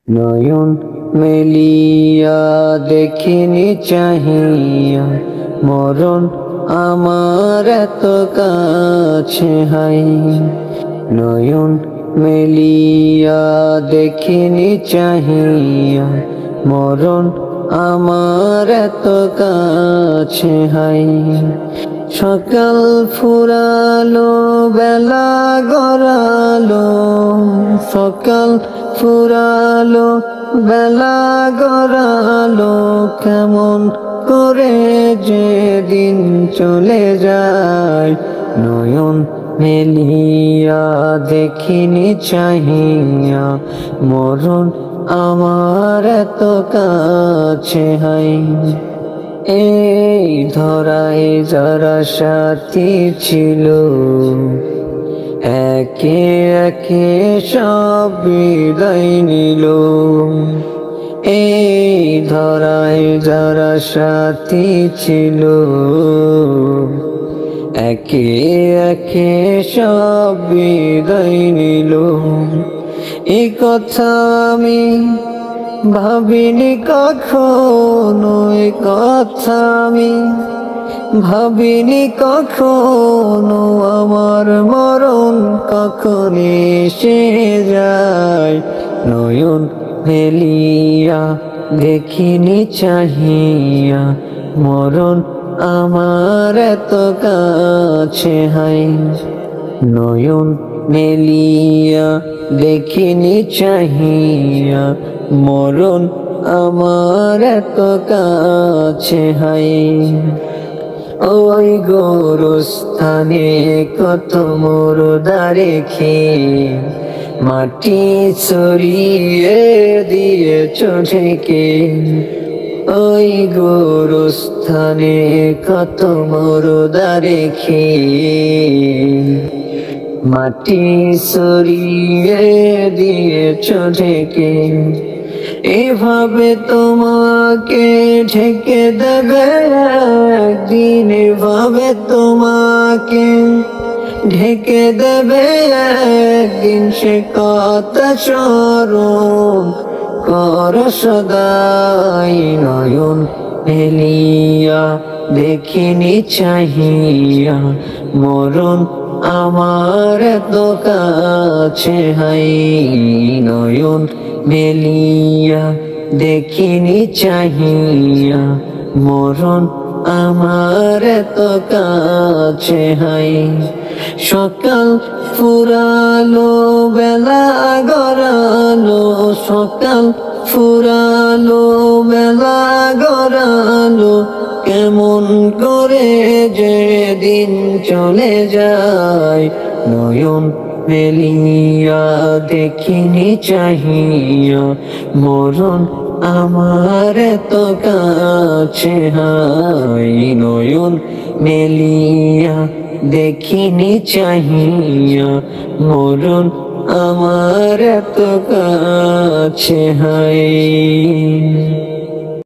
নয়ন মেলিয়া দেখিনি চাহিয়া মরণ আমার এত কাছে হাই। নয়ন মেলিয়া দেখিনি চাহিয়া মরণ আমার এত কাছে হাই। সকাল ফুরালো বেলা গড়ালো, সকাল ফুরালো বেলা গড়ালো, কেমন করে যে দিন চলে যায়। নয়ন মেলিয়া দেখিনি চাহিয়া মরণ আমার এত কাছে হাই। এই ধরায় যারা সাথী ছিল, একে একে সব বিদায় নিল। এই ধরায় যারা সাথী ছিল, একে একে সব বিদায় নিল। এই কথা আমি ভাবিনি কখনো, এই কথা আমি ভাবিনি কখনো, আমার মরণ কখন এসে যায়। নয়ন মেলিয়া দেখিনি চাহিয়া মরণ আমার এত কাছে হাই। নয়ন মেলিয়া দেখিনি চাহিয়া মরণ আমার এত কাছে হাই। ওই গোরস্থানে কত মুর্দা রেখে মাটি ছড়িয়ে দিয়েছ ঢেকে। ওই গোরস্থানে কত মুর্দা রেখে মাটি ছড়িয়ে দিয়েছ ঢেকে। এভাবে তোমাকে ঢেকে দেবে একদিন, এভাবে তোমাকে ঢেকে দেবে একদিন, সে কথা স্মরণ কর সদাই। নয়ন মেলিয়া দেখিনি চাহিয়া মরণ আমার এত কাছে হাই। নয়ন মেলিয়া দেখিনি চাহিয়া মরণ আমার এত কাছে হাই। সকাল ফুরালো বেলা গড়ালো, সকাল ফুরালো বেলা গড়ালো, কেমন করে যে দিন চলে যায়। নয়ন মেলিয়া দেখিনি চাহিয়া মরণ আমার এত কাছে হাই। নয়ন মেলিয়া দেখিনি চাহিয়া মরণ আমার এত কাছে হাই।